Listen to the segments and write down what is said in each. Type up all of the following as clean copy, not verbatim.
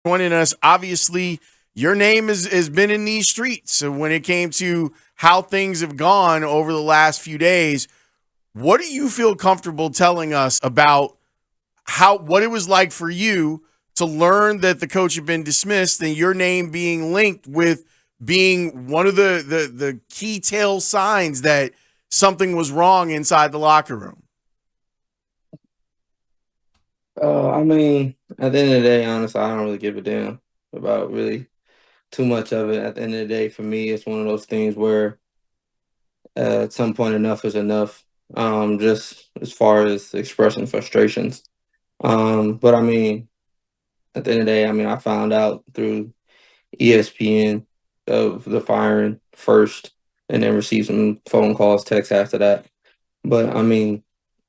Joining us. Obviously, your name has been in these streets. So when it came to how things have gone over the last few days, what do you feel comfortable telling us about how what it was like for you to learn that the coach had been dismissed and your name being linked with being one of the key tail signs that something was wrong inside the locker room? I mean, at the end of the day, honestly, I don't really give a damn about really too much of it. At the end of the day, for me, it's one of those things where at some point enough is enough. Just as far as expressing frustrations. But I mean, at the end of the day, I mean, I found out through ESPN of the firing first, and then received some phone calls, texts after that. But I mean,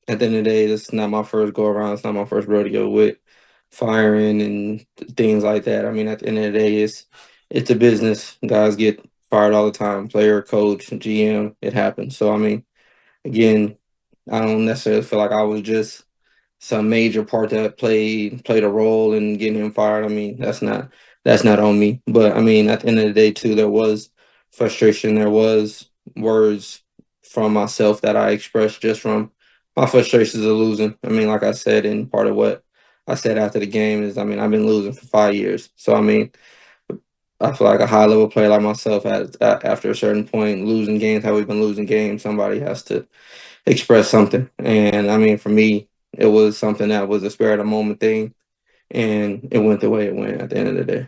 at the end of the day, this is not my first go around. It's not my first rodeo with firing and things like that. I mean, at the end of the day, it's a business. Guys get fired all the time. Player, coach, GM, it happens. So I mean, again, I don't necessarily feel like I was just some major part that played a role in getting him fired. I mean, that's not on me. But I mean, at the end of the day, too, there was frustration. There was words from myself that I expressed just from my frustrations of losing. I mean, like I said, and part of what I said after the game is, I mean, I've been losing for 5 years. So I mean, I feel like a high level player like myself, after a certain point, losing games, how we've been losing games, somebody has to express something. And I mean, for me, it was something that was a spur of the moment thing, and it went the way it went at the end of the day.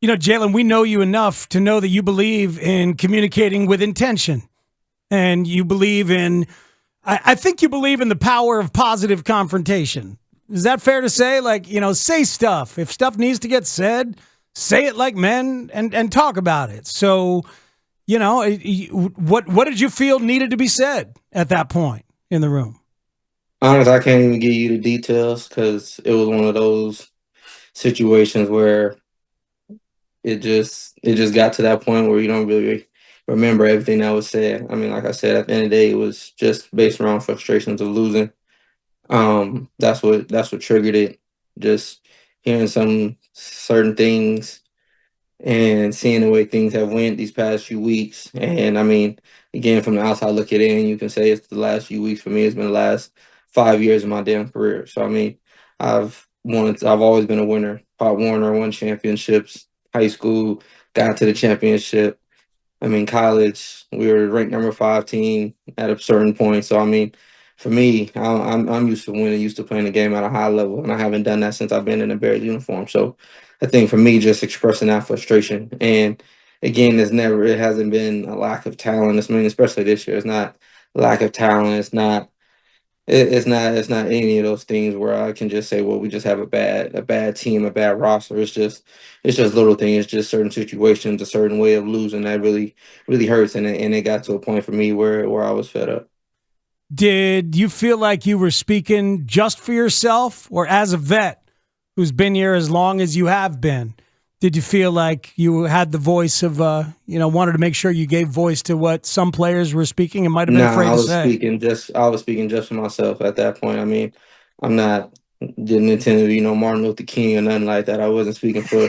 Jaylon, we know you enough to know that you believe in communicating with intention, and you believe in. I think you believe in the power of positive confrontation. Is that fair to say? Like, say stuff. If stuff needs to get said, say it like men and talk about it. So, what did you feel needed to be said at that point in the room? Honest, I can't even give you the details because it was one of those situations where it just got to that point where you don't really remember everything that was said. I mean, like I said, at the end of the day, it was just based around frustrations of losing. That's what triggered it. Just hearing some certain things and seeing the way things have went these past few weeks. And I mean, again, from the outside looking in, you can say it's the last few weeks for me. It's been the last 5 years of my damn career. So I mean, I've always been a winner. Pop Warner won championships. High school got to the championship. I mean, college, we were ranked number 5 team at a certain point. So I mean, for me, I'm used to winning, used to playing the game at a high level, and I haven't done that since I've been in the Bears uniform. So I think for me, just expressing that frustration, and again, it hasn't been a lack of talent. I mean, especially this year, it's not lack of talent. It's not any of those things where I can just say, well, we just have a bad team, a bad roster. It's just little things, it's just certain situations, a certain way of losing that really hurts, and it got to a point for me where I was fed up. Did you feel like you were speaking just for yourself, or as a vet who's been here as long as you have been? Did you feel like you had the voice of, wanted to make sure you gave voice to what some players were speaking and might have been Nah, afraid to say? I was speaking just for myself at that point. I mean, I'm not didn't intend to be no Martin Luther King or nothing like that. I wasn't speaking for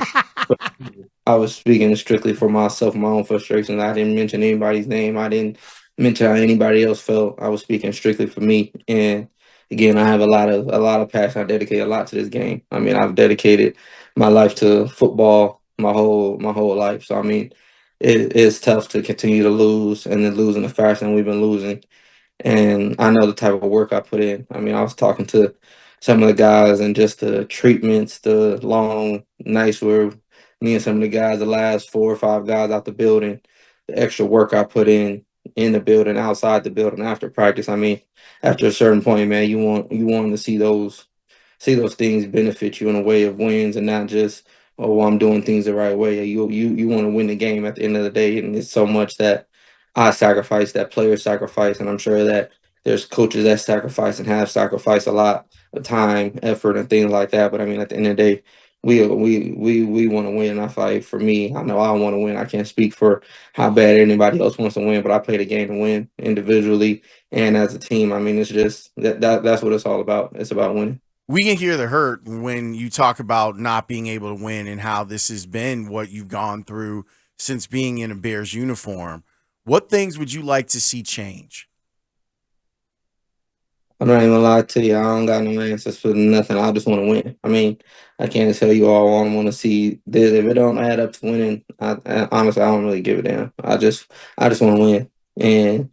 I was speaking strictly for myself, my own frustrations. I didn't mention anybody's name. I didn't mention how anybody else felt. I was speaking strictly for me. And again, I have a lot of passion. I dedicate a lot to this game. I mean, I've dedicated my life to football my whole life. So I mean, it is tough to continue to lose and then lose in the fashion we've been losing. And I know the type of work I put in. I mean, I was talking to some of the guys and just the treatments, the long nights where me and some of the guys, the last 4 or 5 guys out the building, the extra work I put in the building, outside the building, after practice. I mean, after a certain point, man, you want to see those things benefit you in a way of wins and not just, oh, well, I'm doing things the right way. You want to win the game at the end of the day, and it's so much that I sacrifice, that players sacrifice, and I'm sure that there's coaches that sacrifice and have sacrificed a lot of time, effort, and things like that. But I mean, at the end of the day, we want to win. I feel like for me, I know I want to win. I can't speak for how bad anybody else wants to win, but I play the game to win individually and as a team. I mean, it's just that's what it's all about. It's about winning. We can hear the hurt when you talk about not being able to win and how this has been what you've gone through since being in a Bears uniform. What things would you like to see change? I'm not even gonna lie to you. I don't got no answers for nothing. I just want to win. I mean, I can't tell you all I want to see this. If it don't add up to winning, honestly, I don't really give a damn. I just want to win. And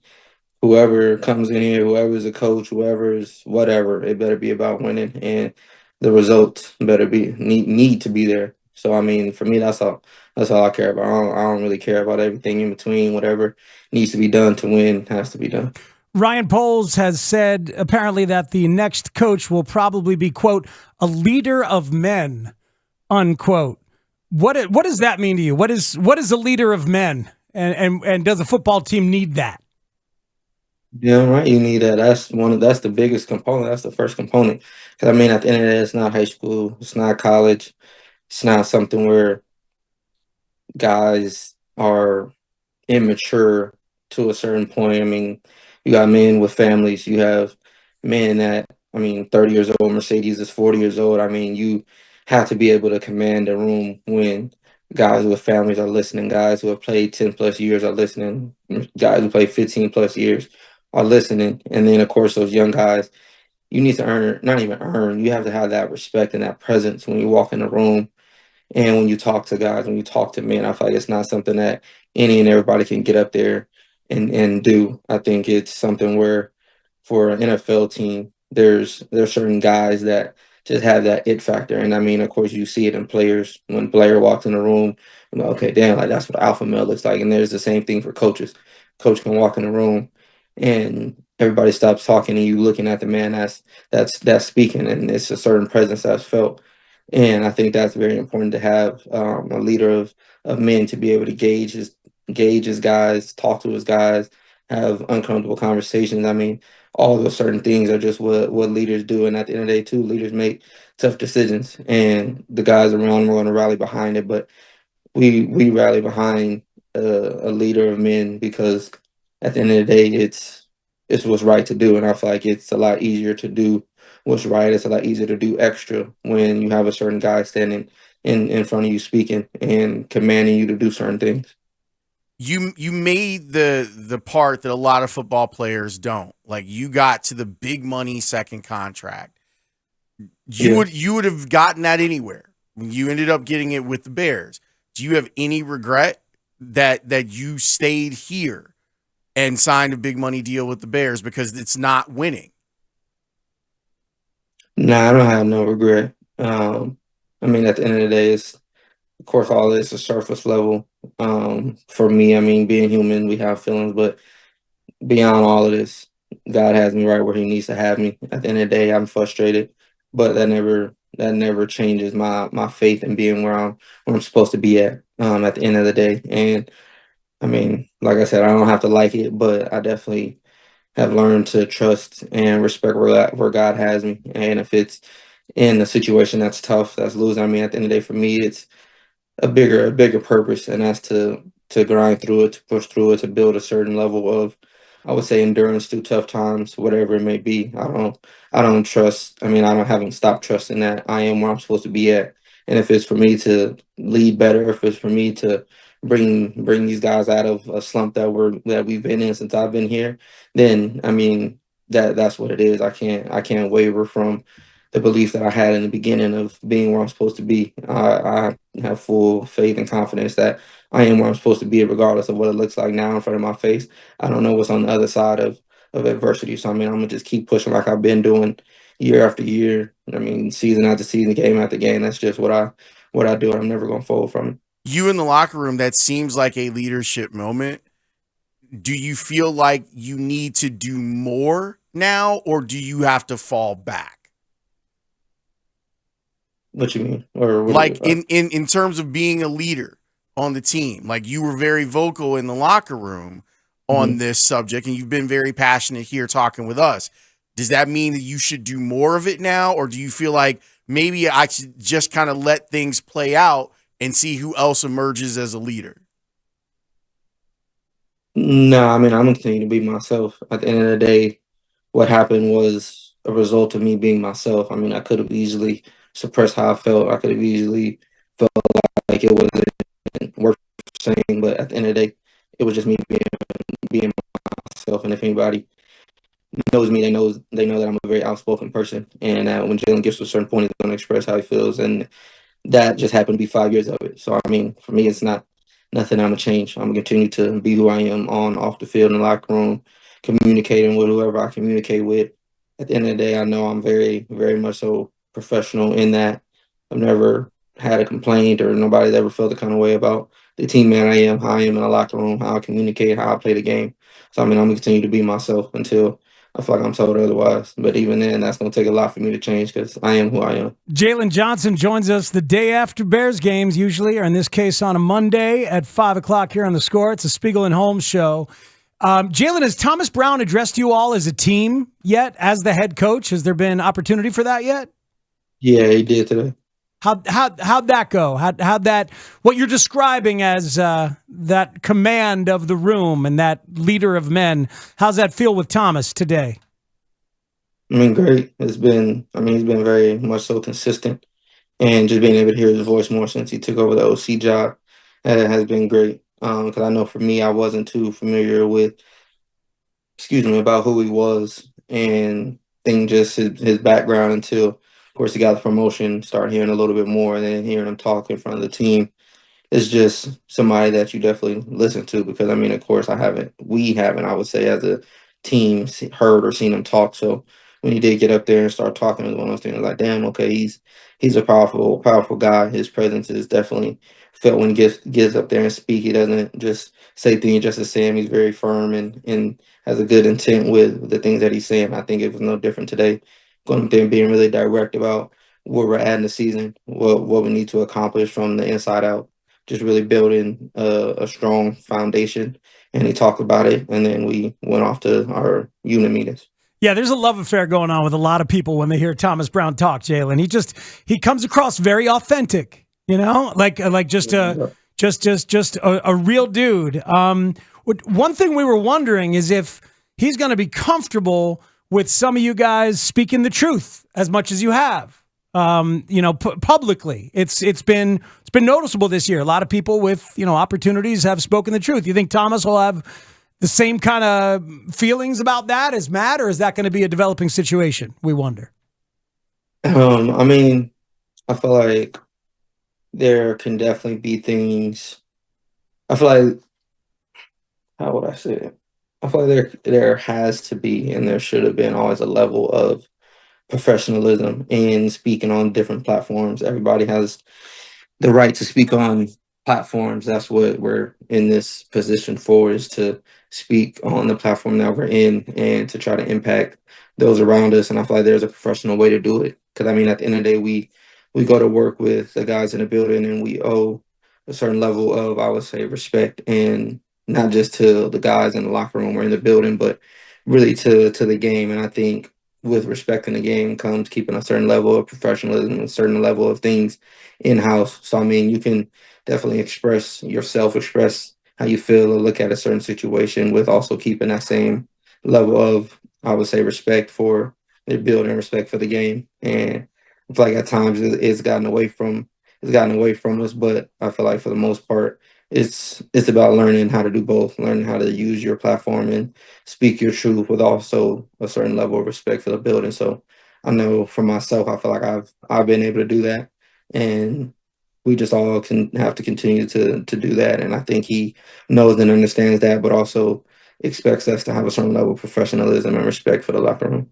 whoever comes in here, whoever's a coach, whoever's whatever, it better be about winning, and the results better be need to be there. So I mean, for me, that's all I care about. I don't really care about everything in between. Whatever needs to be done to win has to be done. Ryan Poles has said apparently that the next coach will probably be, quote, a leader of men, unquote. What does that mean to you? What is a leader of men? And does a football team need that? Yeah, right. You need that. That's the biggest component. That's the first component. Because I mean, at the end of the day, it's not high school. It's not college. It's not something where guys are immature to a certain point. I mean, you got men with families. You have men that, I mean, 30 years old. Mercedes is 40 years old. I mean, you have to be able to command a room when guys with families are listening. Guys who have played 10 plus years are listening. Guys who play 15 plus years are listening. And then, of course, those young guys, you need to earn, not even earn, you have to have that respect and that presence when you walk in the room and when you talk to guys, when you talk to men. I feel like it's not something that any and everybody can get up there and do. I think it's something where for an NFL team, there's certain guys that just have that it factor. And I mean, of course, you see it in players. When Blair walks in the room, I'm like, okay, damn, like that's what alpha male looks like. And there's the same thing for coaches. Coach can walk in the room and everybody stops talking and you looking at the man that's speaking, and it's a certain presence that's felt. And I think that's very important to have a leader of men to be able to gauge his guys, talk to his guys, have uncomfortable conversations. I mean, all those certain things are just what leaders do. And at the end of the day, too, leaders make tough decisions, and the guys around them are going to rally behind it. But we rally behind a leader of men because at the end of the day, it's what's right to do, and I feel like it's a lot easier to do what's right. It's a lot easier to do extra when you have a certain guy standing in front of you speaking and commanding you to do certain things. You made the part that a lot of football players don't. Like you got to the big money second contract. Yeah. You would have gotten that anywhere. You ended up getting it with the Bears. Do you have any regret that you stayed here and signed a big money deal with the Bears because it's not winning? Nah, I don't have no regret. I mean, at the end of the day, it's of course all this is surface level. For me, I mean, being human, we have feelings, but beyond all of this, God has me right where He needs to have me. At the end of the day, I'm frustrated, but that never changes my faith in being where I'm supposed to be at the end of the day. And I mean, like I said, I don't have to like it, but I definitely have learned to trust and respect where God has me. And if it's in a situation that's tough, that's losing, I mean, at the end of the day, for me, it's a bigger purpose, and that's to grind through it, to push through it, to build a certain level of, I would say, endurance through tough times, whatever it may be. I don't trust. I mean, I don't haven't stopped trusting that I am where I'm supposed to be at. And if it's for me to lead better, if it's for me to bring these guys out of a slump that we've been in since I've been here, then I mean that's what it is. I can't waver from the belief that I had in the beginning of being where I'm supposed to be. I have full faith and confidence that I am where I'm supposed to be, regardless of what it looks like now in front of my face. I don't know what's on the other side of adversity. So I mean, I'm gonna just keep pushing like I've been doing year after year. I mean, season after season, game after game. That's just what I do. I'm never gonna fold from it. You in the locker room, that seems like a leadership moment. Do you feel like you need to do more now, or do you have to fall back? What you mean? Or what? Like in terms of being a leader on the team, like you were very vocal in the locker room on Mhm. this subject, and you've been very passionate here talking with us. Does that mean that you should do more of it now, or do you feel like maybe I should just kind of let things play out and see who else emerges as a leader? No, I mean, I'm gonna continue to be myself. At the end of the day, what happened was a result of me being myself. I mean, I could have easily suppressed how I felt. I could have easily felt like it wasn't worth saying, but at the end of the day, it was just me being myself. And if anybody knows me, they know that I'm a very outspoken person, and when Jaylon gets to a certain point, he's going to express how he feels, and that just happened to be 5 years of it. So I mean, for me, it's not nothing I'm gonna change. I'm gonna continue to be who I am on, off the field, in the locker room, communicating with whoever I communicate with. At the end of the day, I know I'm very, very much so professional in that I've never had a complaint or nobody's ever felt the kind of way about the team man I am, how I am in the locker room, how I communicate, how I play the game. So I mean, I'm gonna continue to be myself until I feel like I'm told otherwise. But even then, that's gonna take a lot for me to change because I am who I am. Jaylon Johnson joins us the day after Bears games, usually, or in this case on a Monday at 5 o'clock here on The Score. It's a Spiegel and Holmes show. Jaylon, has Thomas Brown addressed you all as a team yet, as the head coach? Has there been opportunity for that yet? Yeah, he did today. How'd that go? How'd that, what you're describing as that command of the room and that leader of men, how's that feel with Thomas today? I mean, great. He's been very much so consistent, and just being able to hear his voice more since he took over the OC job has been great. Because I know for me, I wasn't too familiar with, about who he was and thing just his background until, of course, he got the promotion. Started hearing a little bit more, and then hearing him talk in front of the team is just somebody that you definitely listen to because I mean, of course, we haven't, I would say, as a team, heard or seen him talk. So when he did get up there and start talking, it was one of those things like, damn, okay, he's a powerful guy. His presence is definitely felt when he gets up there and speak. He doesn't just say things just to say him. He's very firm and has a good intent with the things that he's saying. I think it was no different today. Going up there and being really direct about where we're at in the season, what we need to accomplish from the inside out, just really building a strong foundation. And he talked about it, and then we went off to our unit meetings. Yeah, there's a love affair going on with a lot of people when they hear Thomas Brown talk, Jaylon. He comes across very authentic, like just a real dude. One thing we were wondering is if he's going to be comfortable with some of you guys speaking the truth as much as you have. Publicly. It's been noticeable this year. A lot of people with, opportunities have spoken the truth. You think Thomas will have the same kind of feelings about that as Matt, or is that going to be a developing situation? We wonder. I mean, I feel like there can definitely be things. I feel like, how would I say it? I feel like there has to be, and there should have been always a level of professionalism in speaking on different platforms. Everybody has the right to speak on platforms. That's what we're in this position for, is to speak on the platform that we're in and to try to impact those around us. And I feel like there's a professional way to do it. Because I mean, at the end of the day, we go to work with the guys in the building, and we owe a certain level of, I would say, respect, and not just to the guys in the locker room or in the building, but really to the game. And I think with respecting the game comes keeping a certain level of professionalism, a certain level of things in-house. So I mean, you can definitely express yourself, express how you feel, or look at a certain situation with also keeping that same level of, I would say, respect for the building, respect for the game. And I feel like at times it's gotten away from us, but I feel like for the most part, it's about learning how to do both, learning how to use your platform and speak your truth with also a certain level of respect for the building. So I know for myself, I feel like I've been able to do that, and we just all can have to continue to do that. And I think he knows and understands that, but also expects us to have a certain level of professionalism and respect for the locker room.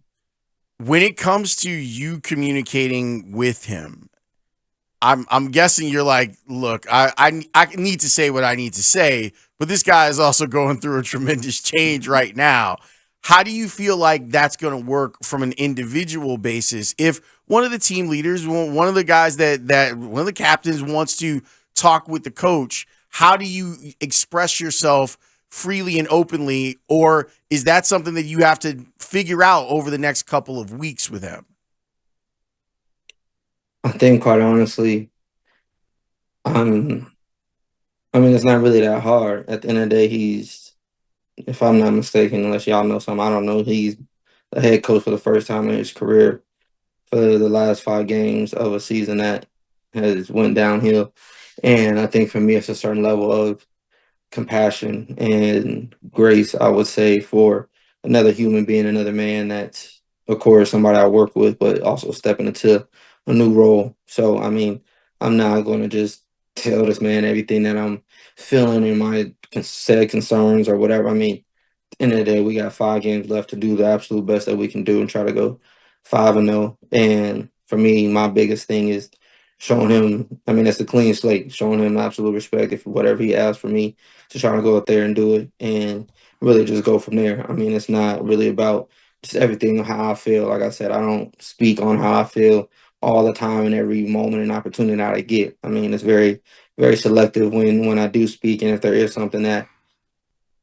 When it comes to you communicating with him, I'm guessing you're like, look, I need to say what I need to say, but this guy is also going through a tremendous change right now. How do you feel like that's going to work from an individual basis if one of the team leaders, one of the guys that one of the captains wants to talk with the coach? How do you express yourself freely and openly, or is that something that you have to figure out over the next couple of weeks with him? I think, quite honestly, it's not really that hard. At the end of the day, if I'm not mistaken, unless y'all know something I don't know, he's a head coach for the first time in his career for the last 5 games of a season that has went downhill. And I think for me, it's a certain level of compassion and grace, I would say, for another human being, another man that's, of course, somebody I work with, but also stepping into a new role. So, I mean, I'm not going to just tell this man everything that I'm feeling in my said concerns or whatever. I mean, end of the day, we got 5 games left to do the absolute best that we can do and try to go 5-0. And for me, my biggest thing is showing him. I mean, that's a clean slate. Showing him absolute respect if whatever he asks for me to try to go out there and do it, and really just go from there. I mean, it's not really about just everything how I feel. Like I said, I don't speak on how I feel all the time and every moment and opportunity that I get. I mean, it's very, very selective when I do speak, and if there is something that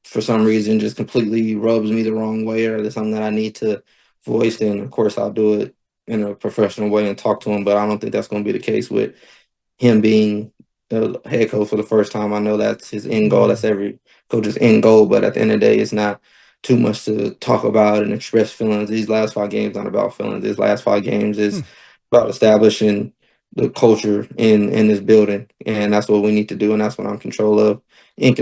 for some reason just completely rubs me the wrong way or there's something that I need to voice, then of course I'll do it in a professional way and talk to him. But I don't think that's going to be the case with him being the head coach for the first time. I know that's his end goal. That's every coach's end goal. But at the end of the day, it's not too much to talk about and express feelings. These last 5 games not about feelings. These last 5 games is about establishing the culture in this building, and that's what we need to do, and that's what I'm in control of in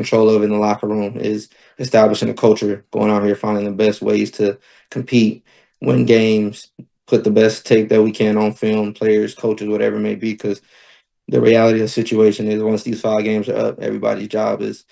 the locker room is establishing a culture, going out here finding the best ways to compete, win games, put the best tape that we can on film, players, coaches, whatever it may be, because the reality of the situation is once these 5 games are up, everybody's job is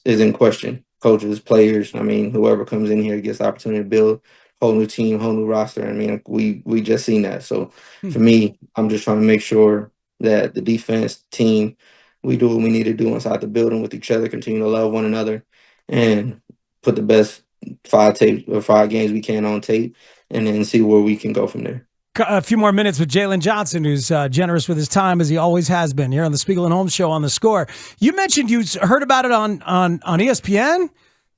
in question. Coaches, players, I mean, whoever comes in here gets the opportunity to build a whole new team, whole new roster. I mean, we just seen that. So for me, I'm just trying to make sure that the defense team, we do what we need to do inside the building with each other, continue to love one another, and put the best 5 games we can on tape, and then see where we can go from there. A few more minutes with Jaylon Johnson, who's generous with his time as he always has been here on the Spiegel and Holmes Show on The Score. You mentioned you heard about it on ESPN,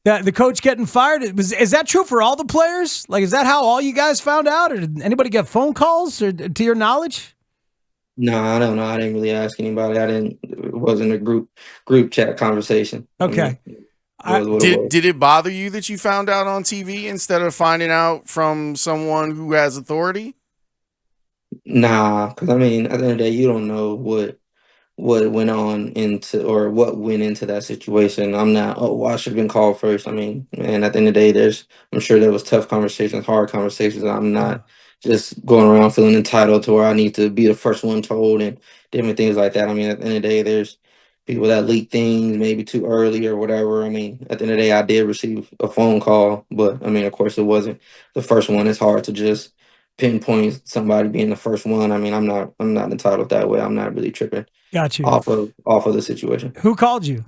that the coach getting fired. Is that true for all the players? Like, is that how all you guys found out, or did anybody get phone calls, or to your knowledge? No, I don't know. I didn't really ask anybody. I didn't. It wasn't a group chat conversation. Okay. I mean, it was what it was. Did it bother you that you found out on TV instead of finding out from someone who has authority? Nah, because I mean, at the end of the day, you don't know what went on into or what went into that situation. I'm not, oh, well, I should have been called first. I mean, and at the end of the day, I'm sure there was tough conversations, hard conversations. I'm not just going around feeling entitled to where I need to be the first one told and different things like that. I mean, at the end of the day, there's people that leak things maybe too early or whatever. I mean, at the end of the day, I did receive a phone call, but I mean, of course, it wasn't the first one. It's hard to just pinpoint somebody being the first one. I mean, I'm not entitled that way. I'm not really tripping Got you. off of the situation. Who called you?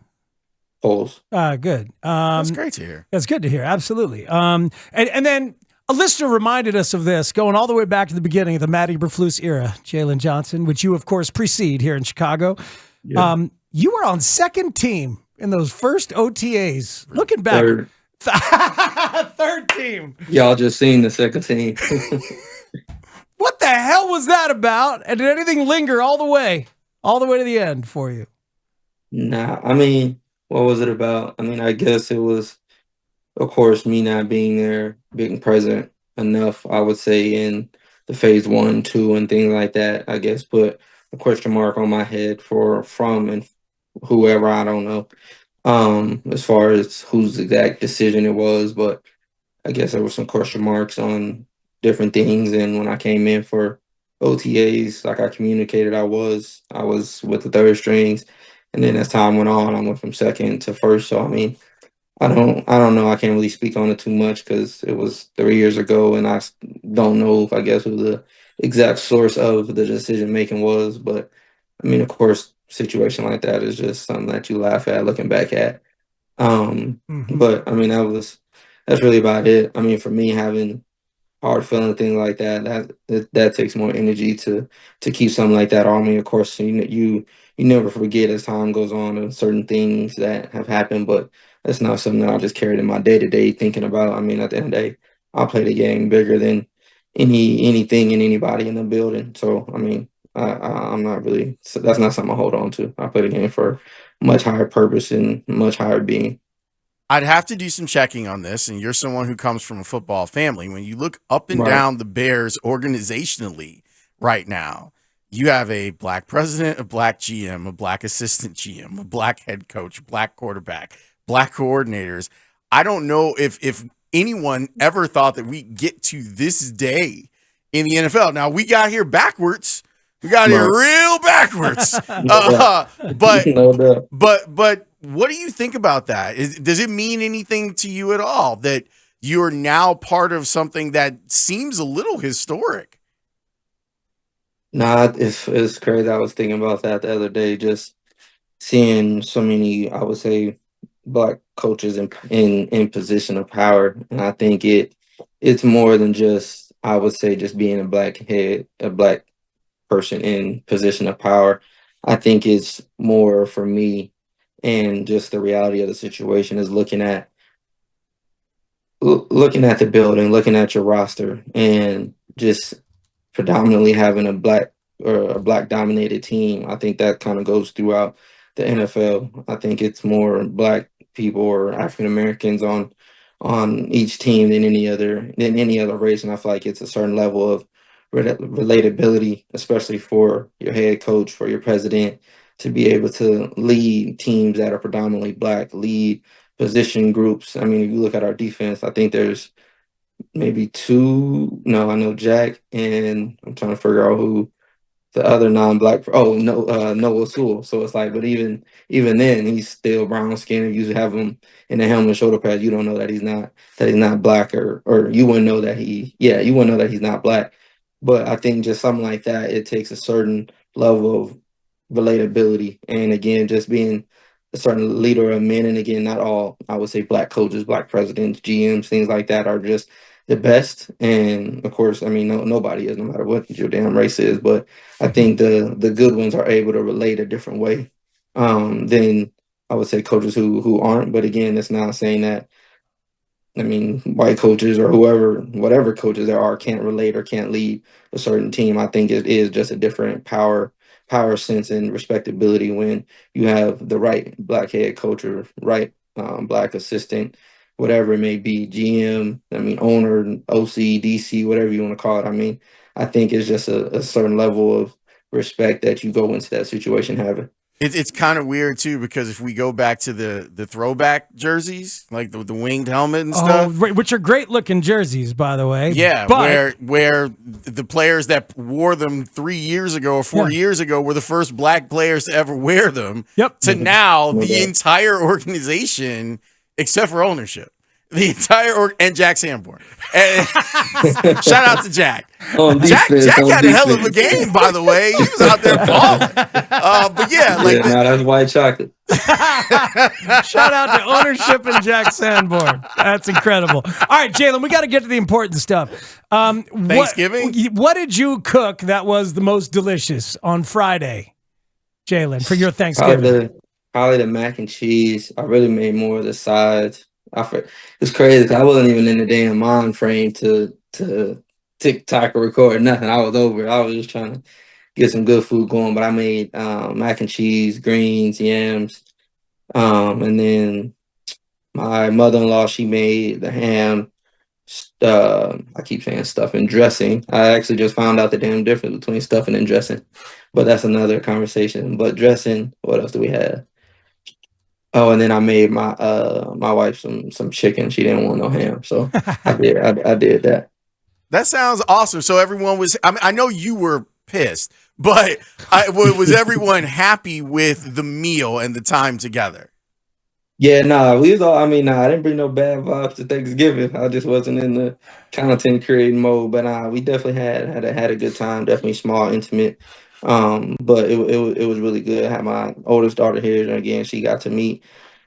Polls. Good. That's great to hear. That's good to hear. Absolutely. And then a listener reminded us of this, going all the way back to the beginning of the Matt Eberflus era, Jaylon Johnson, which you, of course, precede here in Chicago. Yeah. You were on second team in those first OTAs. Looking back, third team. Y'all just seen the second team. What the hell was that about? And did anything linger all the way to the end for you? Nah, I mean, what was it about? I mean, I guess it was, of course, me not being there, being present enough, I would say, in the phase 1, 2, and things like that. I guess put a question mark on my head from and whoever, I don't know, as far as whose exact decision it was, but I guess there were some question marks on different things. And when I came in for OTAs, like I communicated, I was with the third strings, and then as time went on, I went from second to first. So I mean, I don't know. I can't really speak on it too much because it was 3 years ago, and don't know, I guess, who the exact source of the decision making was. But I mean, of course, situation like that is just something that you laugh at looking back at. But I mean, that's really about it. I mean, for me, having hard feeling things like that takes more energy to keep something like that on me. Of course, you never forget as time goes on and certain things that have happened, but that's not something that I just carried in my day to day thinking about. I mean, at the end of the day, I play the game bigger than anything and anybody in the building. So I mean, I'm not really. So that's not something I hold on to. I play the game for much higher purpose and much higher being. I'd have to do some checking on this, and you're someone who comes from a football family. When you look up and Right. down the Bears organizationally right now, you have a black president, a black GM, a black assistant GM, a black head coach, black quarterback, black coordinators. I don't know if anyone ever thought that we get to this day in the NFL. Now, we got here backwards. We got here real backwards. But No doubt. But what do you think about that? Does it mean anything to you at all that you're now part of something that seems a little historic? Nah, it's crazy. I was thinking about that the other day, just seeing so many, I would say, black coaches in position of power. And I think it's more than just, I would say, just being a black person in position of power. I think it's more for me, and just the reality of the situation is looking at the building, looking at your roster, and just predominantly having a black dominated team. I think that kind of goes throughout the NFL. I think it's more black people or African Americans on each team than any other race, and I feel like it's a certain level of relatability, especially for your head coach, for your president, to be able to lead teams that are predominantly black, lead position groups. I mean, if you look at our defense, I think there's maybe two. No, I know Jack, and I'm trying to figure out who the other non-black. Oh no, Noah Sewell. So it's like, but even then, he's still brown skinned. You have him in the helmet, shoulder pads. You don't know that he's not black, or you wouldn't know that you wouldn't know that he's not black. But I think just something like that, it takes a certain level of relatability, and again, just being a certain leader of men. And again, not all, I would say, black coaches, black presidents, GMs, things like that are just the best. And of course, I mean, nobody is, no matter what your damn race is. But I think the good ones are able to relate a different way than, I would say, coaches who aren't. But again, it's not saying that, I mean, white coaches or whatever coaches there are can't relate or can't lead a certain team. I think it is just a different power sense and respectability when you have the right black head coach or right black assistant, whatever it may be, GM, I mean, owner, OC, DC, whatever you want to call it. I mean, I think it's just a certain level of respect that you go into that situation having. It's kind of weird too, because if we go back to the throwback jerseys, like the winged helmet and stuff, which are great looking jerseys, by the way. yeah, but where the players that wore them 3 years ago or 4 years ago were the first black players to ever wear them. Yep. To now, the entire organization, except for ownership, the entire and Jack Sanborn. And shout out to Jack. Jack had a hell of a game, by the way. He was out there balling. But yeah, like that's white chocolate. Shout out to ownership and Jack Sanborn. That's incredible. All right, Jaylon, we got to get to the important stuff. Thanksgiving? What did you cook that was the most delicious on Friday, Jaylon, for your Thanksgiving? Probably the mac and cheese. I really made more of the sides. It's crazy. I wasn't even in the damn mind frame to TikTok or record nothing. I was over. I was just trying to get some good food going. But I made mac and cheese, greens, yams, and then my mother-in-law, she made the ham. I keep saying stuffing, dressing. I actually just found out the damn difference between stuffing and dressing, but that's another conversation. But dressing, what else do we have? Oh, and then I made my wife some chicken. She didn't want no ham, so I did that. That sounds awesome. So everyone was, I mean, I know you were pissed, but was everyone happy with the meal and the time together? Yeah, we was all, I didn't bring no bad vibes to Thanksgiving. I just wasn't in the content creating mode, but we definitely had a good time, definitely small, intimate. But it was really good. I had my oldest daughter here, and again, she got to meet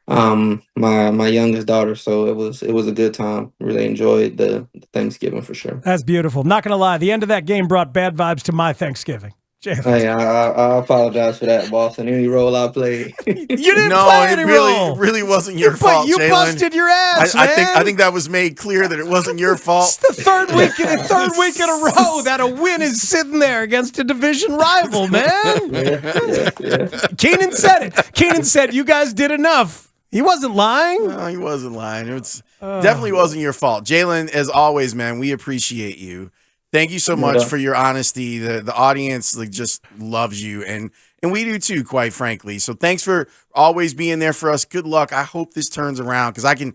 my youngest daughter, so it was a good time. Really enjoyed the Thanksgiving for sure. That's beautiful. Not gonna lie, the end of that game brought bad vibes to my Thanksgiving. Hey, I apologize for that, boss. And any role I played, you didn't play any role. It really wasn't your fault. You Jaylon. Busted your ass, man. I think that was made clear that it wasn't your fault. It's the third week in a row that a win is sitting there against a division rival, man. Yeah. Keenan said it. Keenan said, "You guys did enough He wasn't lying. No, he wasn't lying. It's definitely wasn't your fault. Jaylon, as always, man, we appreciate you. Thank you so much for your honesty. The audience just loves you, and we do too, quite frankly. So thanks for always being there for us. Good luck. I hope this turns around because I can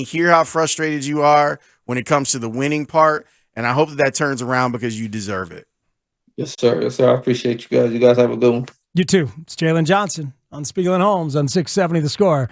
hear how frustrated you are when it comes to the winning part, and I hope that turns around because you deserve it. Yes, sir. Yes, sir. I appreciate you guys. You guys have a good one. You too. It's Jaylon Johnson on Spiegel and Holmes on 670 The Score.